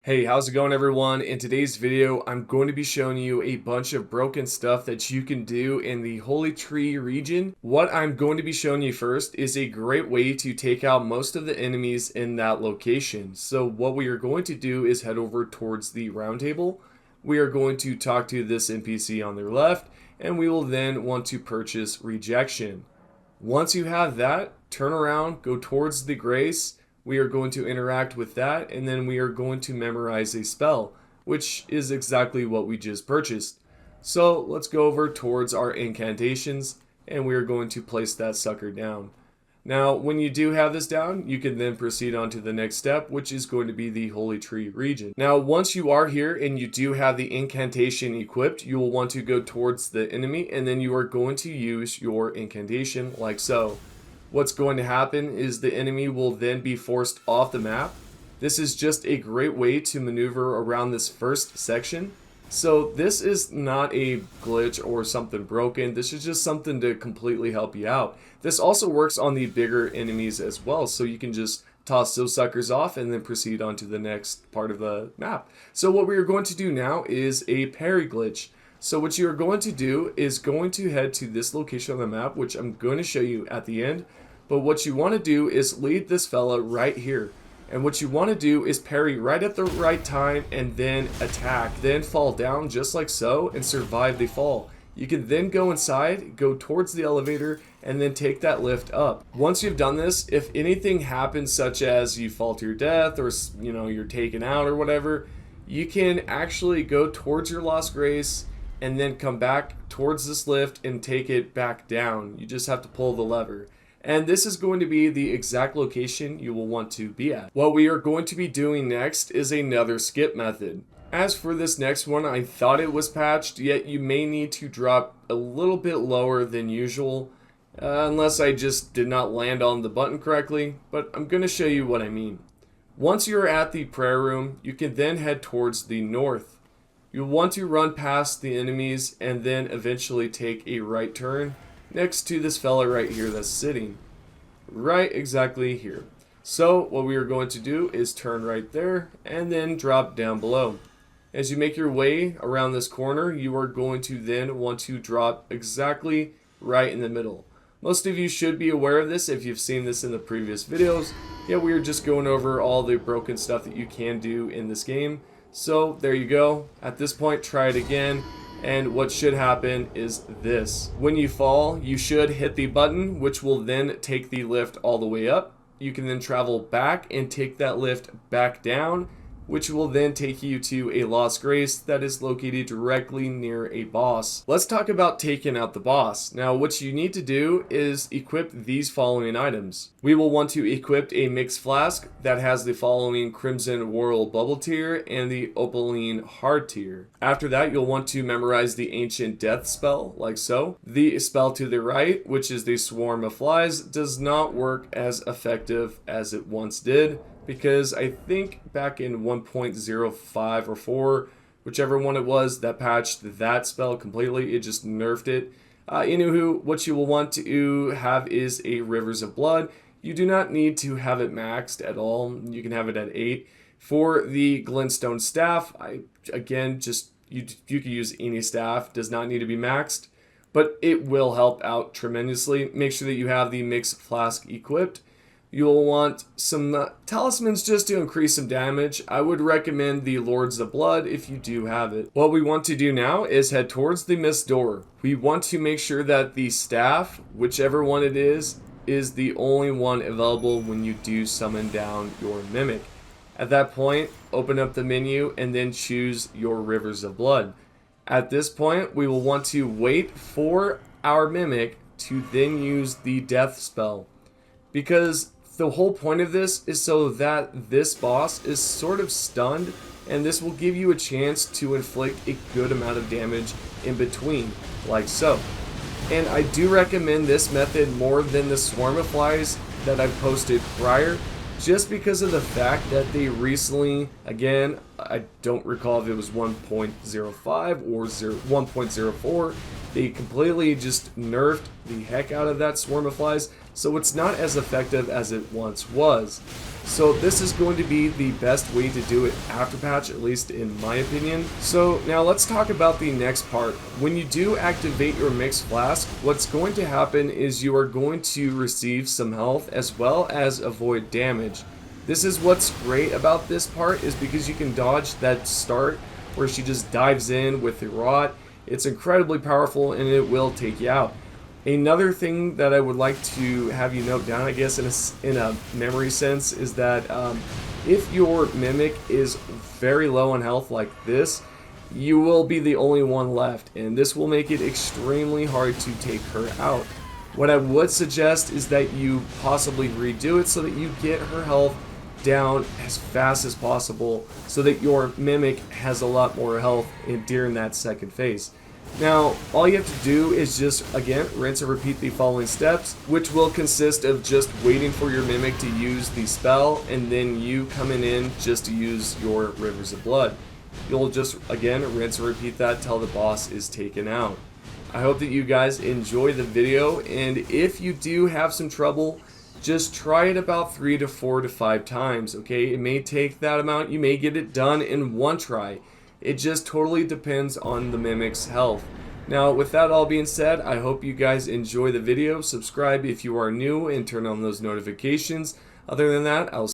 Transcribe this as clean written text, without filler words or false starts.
Hey, how's it going everyone? In today's video, I'm going to be showing you a bunch of broken stuff that you can do in the Haligtree region. What I'm going to be showing you first is a great way to take out most of the enemies in that location. So what we are going to do is head over towards the round table. We are going to talk to this NPC on their left, and we will then want to purchase rejection. Once you have that, turn around, go towards the grace. We are going to interact with that, and then we are going to memorize a spell, which is exactly what we just purchased. So let's go over towards our incantations, and we are going to place that sucker down. Now, when you do have this down, you can then proceed on to the next step, which is going to be the Haligtree region. Now, once you are here and you do have the incantation equipped, you will want to go towards the enemy, and then you are going to use your incantation like so. What's going to happen is the enemy will then be forced off the map. This is just a great way to maneuver around this first section. So this is not a glitch or something broken. This is just something to completely help you out. This also works on the bigger enemies as well. So you can just toss those suckers off and then proceed on to the next part of the map. So what we are going to do now is a parry glitch. So what you are going to do is going to head to this location on the map, which I'm going to show you at the end. But what you want to do is lead this fella right here. And what you want to do is parry right at the right time and then attack. Then fall down just like so and survive the fall. You can then go inside, go towards the elevator, and then take that lift up. Once you've done this, if anything happens such as you fall to your death or you're taken out or whatever, you can actually go towards your lost grace and then come back towards this lift and take it back down. You just have to pull the lever. And this is going to be the exact location you will want to be at. What we are going to be doing next is another skip method. As for this next one, I thought it was patched, yet you may need to drop a little bit lower than usual, unless I just did not land on the button correctly, but I'm going to show you what I mean. Once you're at the prayer room, you can then head towards the north. You'll want to run past the enemies and then eventually take a right turn next to this fella right here that's sitting right exactly here. So what we are going to do is turn right there and then drop down below. As you make your way around this corner, you are going to then want to drop exactly right in the middle. Most of you should be aware of this if you've seen this in the previous videos. Yeah, we are just going over all the broken stuff that you can do in this game. So there you go. At this point, try it again. And what should happen is this. When you fall, you should hit the button, which will then take the lift all the way up. You can then travel back and take that lift back down, which will then take you to a lost grace that is located directly near a boss. Let's talk about taking out the boss. Now, what you need to do is equip these following items. We will want to equip a mixed flask that has the following Crimson Whirl Bubble tier and the Opaline Hard tier. After that, you'll want to memorize the Ancient Death spell, like so. The spell to the right, which is the Swarm of Flies, does not work as effective as it once did, because I think back in 1.05 or 4, whichever one it was, that patched that spell completely. It just nerfed it. Anywho, what you will want to have is a Rivers of Blood. You do not need to have it maxed at all. You can have it at 8. For the Glintstone Staff, you could use any staff. Does not need to be maxed, but it will help out tremendously. Make sure that you have the Mixed Flask equipped. You'll want some talismans just to increase some damage. I would recommend the Lords of Blood if you do have it. What we want to do now is head towards the Mist Door. We want to make sure that the staff, whichever one it is the only one available when you do summon down your Mimic. At that point, open up the menu and then choose your Rivers of Blood. At this point, we will want to wait for our Mimic to then use the Death spell, because the whole point of this is so that this boss is sort of stunned, and this will give you a chance to inflict a good amount of damage in between, like so. And I do recommend this method more than the Swarm of Flies that I've posted prior, just because of the fact that they recently, again, I don't recall if it was 1.05 or 1.04, they completely just nerfed the heck out of that Swarm of Flies. so it's not as effective as it once was. So this is going to be the best way to do it after patch, at least in my opinion. So now let's talk about the next part. When you do activate your mixed flask, what's going to happen is you are going to receive some health as well as avoid damage. This is what's great about this part, is because you can dodge that start where she just dives in with the rot. It's incredibly powerful and it will take you out. Another thing that I would like to have you note down, I guess in a memory sense, is that if your Mimic is very low on health like this, you will be the only one left, and this will make it extremely hard to take her out. What I would suggest is that you possibly redo it so that you get her health down as fast as possible, so that your Mimic has a lot more health during that second phase. Now, all you have to do is just, again, rinse and repeat the following steps, which will consist of just waiting for your Mimic to use the spell, and then you coming in just to use your Rivers of Blood. You'll just, again, rinse and repeat that till the boss is taken out. I hope that you guys enjoy the video, and if you do have some trouble, just try it about 3 to 4 to 5 times, okay? It may take that amount, you may get it done in one try. It just totally depends on the Mimic's health. Now, with that all being said, I hope you guys enjoy the video. Subscribe if you are new and turn on those notifications. Other than that, I'll